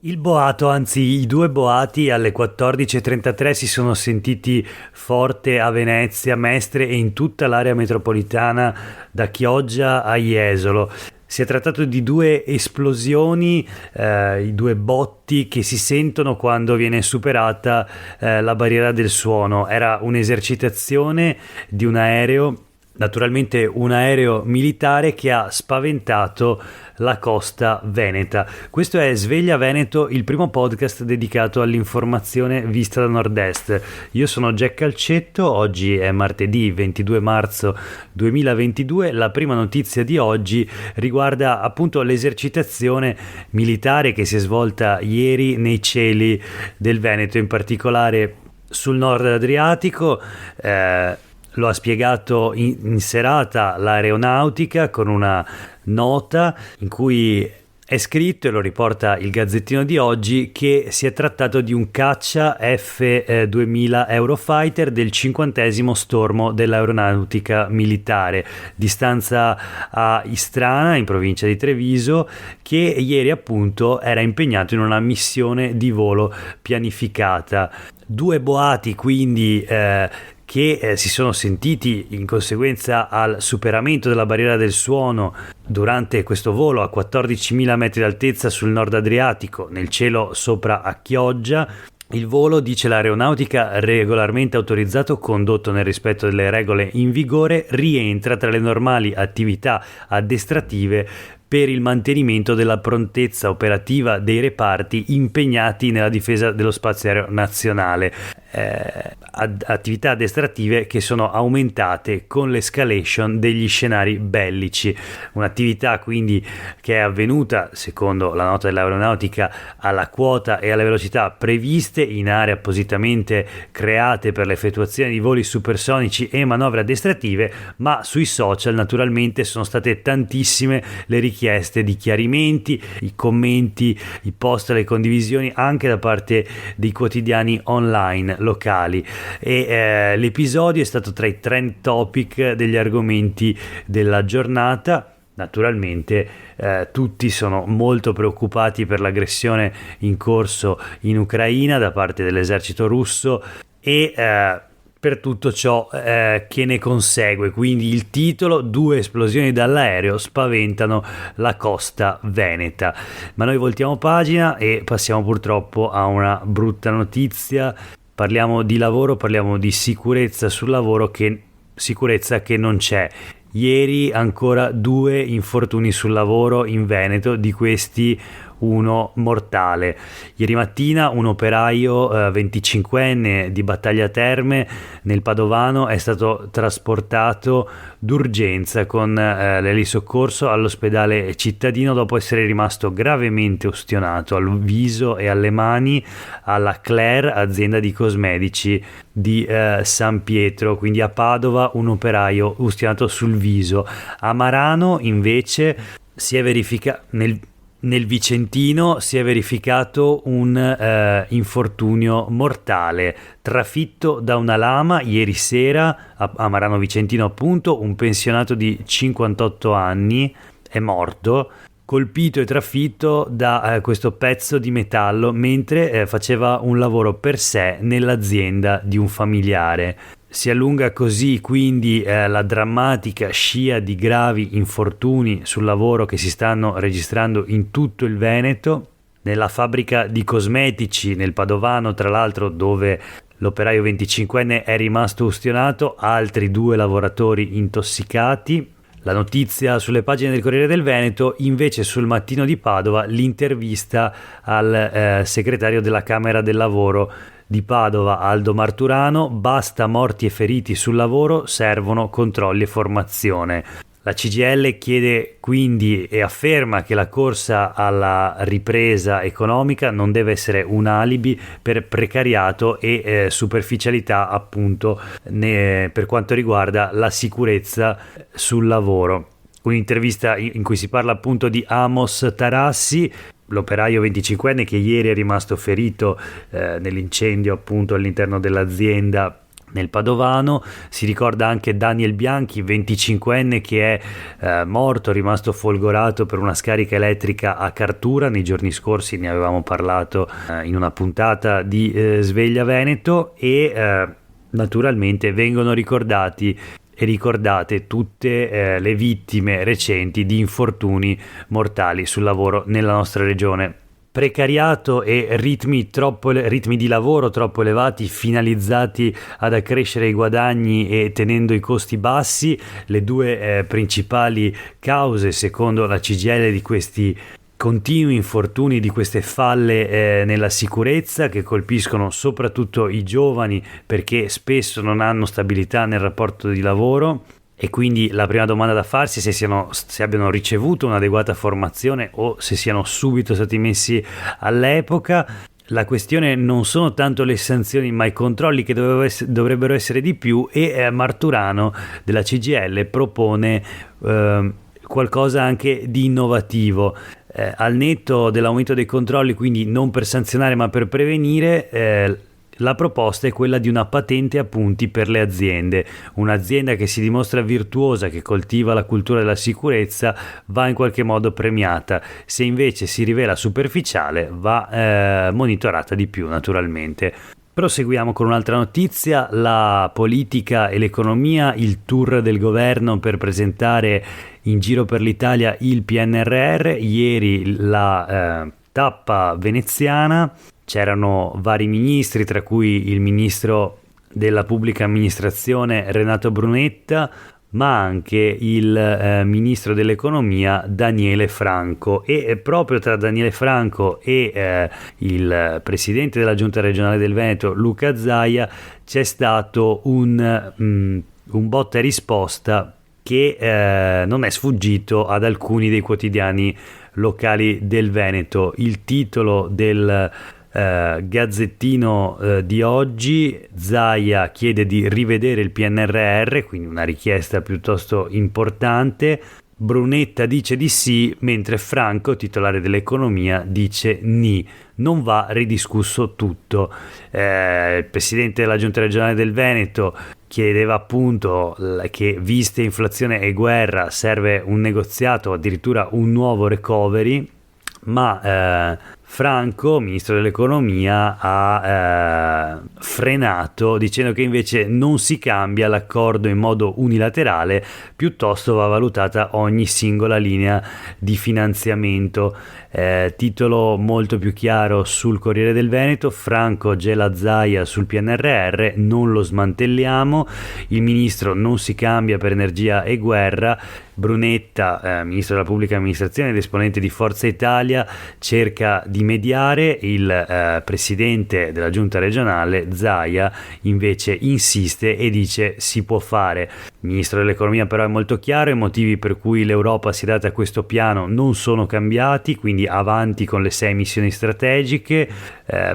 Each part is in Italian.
Il boato, anzi i due boati alle 14:33 si sono sentiti forte a Venezia, Mestre e in tutta l'area metropolitana da Chioggia a Jesolo. Si è trattato di due esplosioni, i due botti che si sentono quando viene superata la barriera del suono. Era un'esercitazione di un aereo, naturalmente un aereo militare che ha spaventato la costa veneta. Questo è Sveglia Veneto, il primo podcast dedicato all'informazione vista da nord-est. Io sono Jack Calcetto, oggi è martedì 22 marzo 2022. La prima notizia di oggi riguarda appunto l'esercitazione militare che si è svolta ieri nei cieli del Veneto, in particolare sul nord Adriatico. Lo ha spiegato in serata l'Aeronautica con una nota in cui è scritto, e lo riporta il Gazzettino di oggi, che si è trattato di un caccia F-2000 Eurofighter del 50° stormo dell'aeronautica militare di stanza a Istrana, in provincia di Treviso, che ieri appunto era impegnato in una missione di volo pianificata. Due boati quindi che si sono sentiti in conseguenza al superamento della barriera del suono durante questo volo a 14.000 metri d'altezza sul nord Adriatico, nel cielo sopra a Chioggia. Il volo, dice l'Aeronautica, regolarmente autorizzato, condotto nel rispetto delle regole in vigore, rientra tra le normali attività addestrative per il mantenimento della prontezza operativa dei reparti impegnati nella difesa dello spazio aereo nazionale. Attività addestrative che sono aumentate con l'escalation degli scenari bellici. Un'attività quindi che è avvenuta, secondo la nota dell'Aeronautica, alla quota e alle velocità previste in aree appositamente create per l'effettuazione di voli supersonici e manovre addestrative, ma sui social naturalmente sono state tantissime le richieste di chiarimenti, i commenti, i post, le condivisioni anche da parte dei quotidiani online locali, e l'episodio è stato tra i trend topic degli argomenti della giornata. Naturalmente tutti sono molto preoccupati per l'aggressione in corso in Ucraina da parte dell'esercito russo e per tutto ciò che ne consegue. Quindi il titolo: due esplosioni dall'aereo spaventano la costa veneta. Ma noi voltiamo pagina e passiamo purtroppo a una brutta notizia. Parliamo di lavoro, parliamo di sicurezza sul lavoro, sicurezza che non c'è. Ieri ancora 2 infortuni sul lavoro in Veneto, di questi uno mortale. Ieri mattina un operaio 25enne di Battaglia Terme nel Padovano è stato trasportato d'urgenza con l'elisoccorso all'ospedale cittadino dopo essere rimasto gravemente ustionato al viso e alle mani alla Claire, azienda di cosmetici di San Pietro. Quindi a Padova un operaio ustionato sul viso. A Marano invece si è verificato nel Vicentino si è verificato un infortunio mortale, trafitto da una lama ieri sera a Marano Vicentino, appunto. Un pensionato di 58 anni è morto, colpito e trafitto da questo pezzo di metallo mentre faceva un lavoro per sé nell'azienda di un familiare. Si allunga così quindi la drammatica scia di gravi infortuni sul lavoro che si stanno registrando in tutto il Veneto. Nella fabbrica di cosmetici nel Padovano, tra l'altro, dove l'operaio 25enne è rimasto ustionato, altri 2 lavoratori intossicati. La notizia sulle pagine del Corriere del Veneto. Invece sul Mattino di Padova l'intervista al segretario della Camera del Lavoro di Padova, Aldo Marturano: basta morti e feriti sul lavoro, servono controlli e formazione. La CGIL chiede quindi e afferma che la corsa alla ripresa economica non deve essere un alibi per precariato e superficialità, appunto, per quanto riguarda la sicurezza sul lavoro. Un'intervista in cui si parla appunto di Amos Tarassi, l'operaio 25enne che ieri è rimasto ferito nell'incendio appunto all'interno dell'azienda nel Padovano. Si ricorda anche Daniel Bianchi, 25enne, che è morto, rimasto folgorato per una scarica elettrica a Cartura. Nei giorni scorsi ne avevamo parlato in una puntata di Sveglia Veneto, e naturalmente vengono ricordati e ricordate tutte le vittime recenti di infortuni mortali sul lavoro nella nostra regione. Precariato e ritmi di lavoro troppo elevati, finalizzati ad accrescere i guadagni e tenendo i costi bassi, le due principali cause, secondo la CGIL, di questi continui infortuni, di queste falle nella sicurezza, che colpiscono soprattutto i giovani, perché spesso non hanno stabilità nel rapporto di lavoro. E quindi la prima domanda da farsi è se abbiano ricevuto un'adeguata formazione o se siano subito stati messi all'epoca. La questione non sono tanto le sanzioni ma i controlli, che dovrebbero essere di più, e Marturano della CGIL propone qualcosa anche di innovativo. Al netto dell'aumento dei controlli, quindi non per sanzionare ma per prevenire, la proposta è quella di una patente a punti per le aziende. Un'azienda che si dimostra virtuosa, che coltiva la cultura della sicurezza, va in qualche modo premiata. Se invece si rivela superficiale, va monitorata di più, naturalmente. Proseguiamo con un'altra notizia: la politica e l'economia, il tour del governo per presentare in giro per l'Italia il PNRR. Ieri la tappa veneziana. C'erano vari ministri, tra cui il ministro della pubblica amministrazione Renato Brunetta, ma anche il ministro dell'economia Daniele Franco. E proprio tra Daniele Franco e il presidente della giunta regionale del Veneto Luca Zaia c'è stato un botta e risposta che non è sfuggito ad alcuni dei quotidiani locali del Veneto. Il titolo del Gazzettino di oggi: Zaia chiede di rivedere il PNRR, quindi una richiesta piuttosto importante. Brunetta dice di sì, mentre Franco, titolare dell'economia, dice ni, non va ridiscusso tutto. Il presidente della giunta regionale del Veneto chiedeva appunto che, viste inflazione e guerra, serve un negoziato, addirittura un nuovo recovery, ma Franco, ministro dell'economia, ha frenato, dicendo che invece non si cambia l'accordo in modo unilaterale, piuttosto va valutata ogni singola linea di finanziamento. Titolo molto più chiaro sul Corriere del Veneto: Franco gela Zaia sul PNRR, non lo smantelliamo, il ministro non si cambia per energia e guerra. Brunetta, ministro della pubblica amministrazione ed esponente di Forza Italia, cerca di mediare. Il presidente della giunta regionale Zaia invece insiste e dice si può fare. Il ministro dell'economia però è molto chiaro: i motivi per cui l'Europa si è data questo piano non sono cambiati, quindi avanti con le 6 missioni strategiche,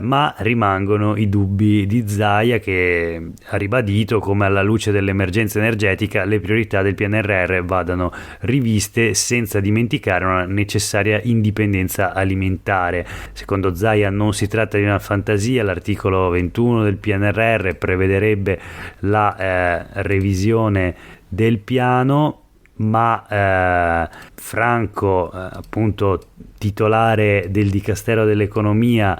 ma rimangono i dubbi di Zaia, che ha ribadito come, alla luce dell'emergenza energetica, le priorità del PNRR vadano riviste, senza dimenticare una necessaria indipendenza alimentare. Secondo Zaia non si tratta di una fantasia: l'articolo 21 del PNRR prevederebbe la revisione del piano, ma Franco, appunto titolare del Dicastero dell'Economia,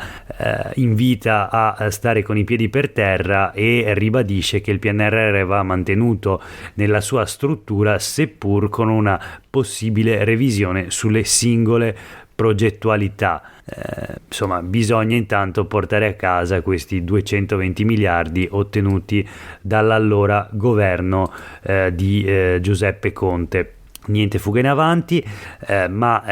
invita a stare con i piedi per terra e ribadisce che il PNRR va mantenuto nella sua struttura, seppur con una possibile revisione sulle singole progettualità. Insomma, bisogna intanto portare a casa questi 220 miliardi ottenuti dall'allora governo di Giuseppe Conte. Niente fughe in avanti, ma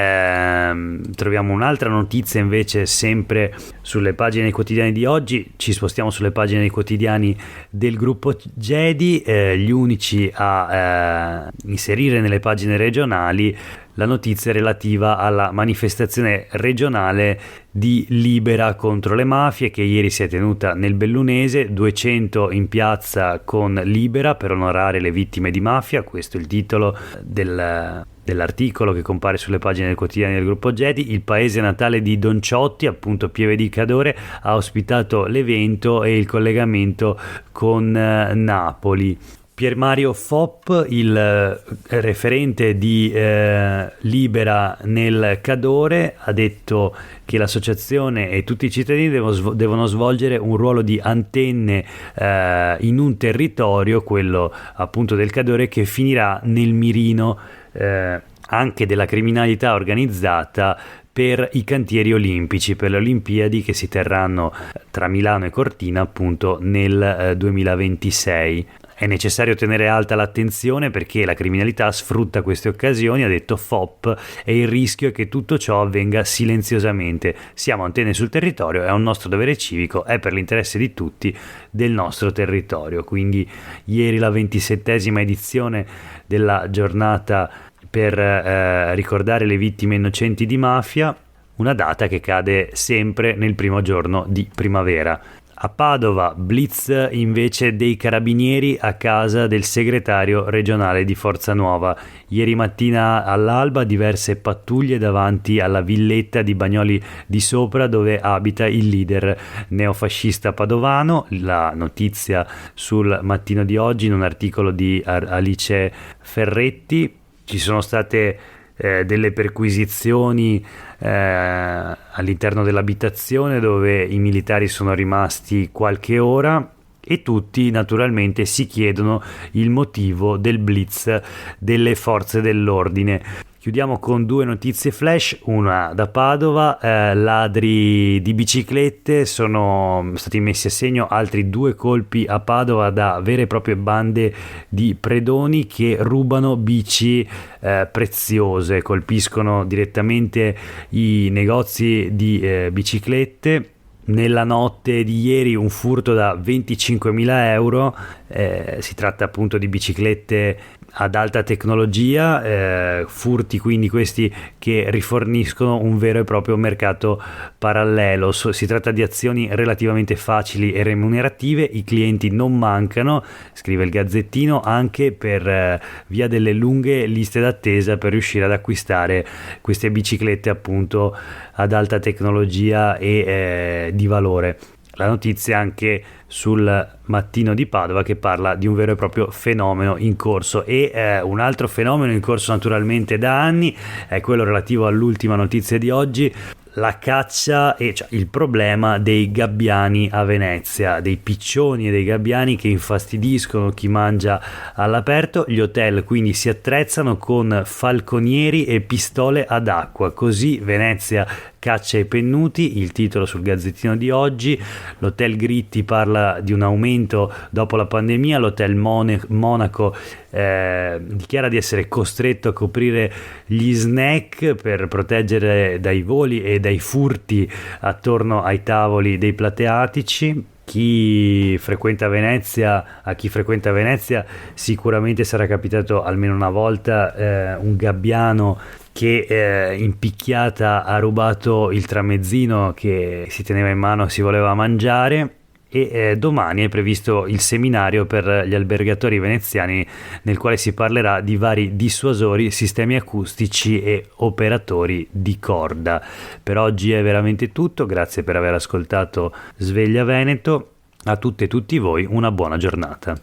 troviamo un'altra notizia invece sempre sulle pagine dei quotidiani di oggi. Ci spostiamo sulle pagine dei quotidiani del gruppo Gedi, gli unici a inserire nelle pagine regionali la notizia relativa alla manifestazione regionale di Libera contro le mafie, che ieri si è tenuta nel Bellunese. 200 in piazza con Libera per onorare le vittime di mafia. Questo è il titolo del dell'articolo che compare sulle pagine del quotidiano del gruppo Gedi. Il paese natale di Don Ciotti, appunto Pieve di Cadore, ha ospitato l'evento e il collegamento con Napoli. Pier Mario Fop, il referente di Libera nel Cadore, ha detto che l'associazione e tutti i cittadini devono svolgere un ruolo di antenne in un territorio, quello appunto del Cadore, che finirà nel mirino anche della criminalità organizzata per i cantieri olimpici, per le Olimpiadi che si terranno tra Milano e Cortina appunto nel 2026. È necessario tenere alta l'attenzione perché la criminalità sfrutta queste occasioni, ha detto Fop, e il rischio è che tutto ciò avvenga silenziosamente. Siamo antenne sul territorio, è un nostro dovere civico, è per l'interesse di tutti del nostro territorio. Quindi ieri la 27esima edizione della giornata per ricordare le vittime innocenti di mafia, una data che cade sempre nel primo giorno di primavera. A Padova, blitz invece dei carabinieri a casa del segretario regionale di Forza Nuova. Ieri mattina all'alba diverse pattuglie davanti alla villetta di Bagnoli di Sopra dove abita il leader neofascista padovano. La notizia sul Mattino di oggi in un articolo di Alice Ferretti. Ci sono state delle perquisizioni all'interno dell'abitazione dove i militari sono rimasti qualche ora e tutti naturalmente si chiedono il motivo del blitz delle forze dell'ordine. Chiudiamo con due notizie flash, una da Padova, ladri di biciclette, sono stati messi a segno altri 2 colpi a Padova da vere e proprie bande di predoni che rubano bici preziose, colpiscono direttamente i negozi di biciclette. Nella notte di ieri un furto da 25.000 euro, si tratta appunto di biciclette ad alta tecnologia, furti quindi questi che riforniscono un vero e proprio mercato parallelo. Si tratta di azioni relativamente facili e remunerative, i clienti non mancano, scrive il Gazzettino, anche per via delle lunghe liste d'attesa per riuscire ad acquistare queste biciclette appunto ad alta tecnologia e di valore. La notizia anche sul Mattino di Padova che parla di un vero e proprio fenomeno in corso e un altro fenomeno in corso naturalmente da anni è quello relativo all'ultima notizia di oggi, la caccia e cioè il problema dei gabbiani a Venezia, dei piccioni e dei gabbiani che infastidiscono chi mangia all'aperto. Gli hotel quindi si attrezzano con falconieri e pistole ad acqua, così Venezia caccia i pennuti, il titolo sul Gazzettino di oggi. L'hotel Gritti parla di un aumento dopo la pandemia, l'hotel Monaco dichiara di essere costretto a coprire gli snack per proteggere dai voli e dai furti attorno ai tavoli dei plateatici. A chi frequenta Venezia sicuramente sarà capitato almeno una volta un gabbiano che in picchiata ha rubato il tramezzino che si teneva in mano e si voleva mangiare. E domani è previsto il seminario per gli albergatori veneziani nel quale si parlerà di vari dissuasori, sistemi acustici e operatori di corda. Per oggi è veramente tutto, grazie per aver ascoltato Sveglia Veneto, a tutte e tutti voi una buona giornata.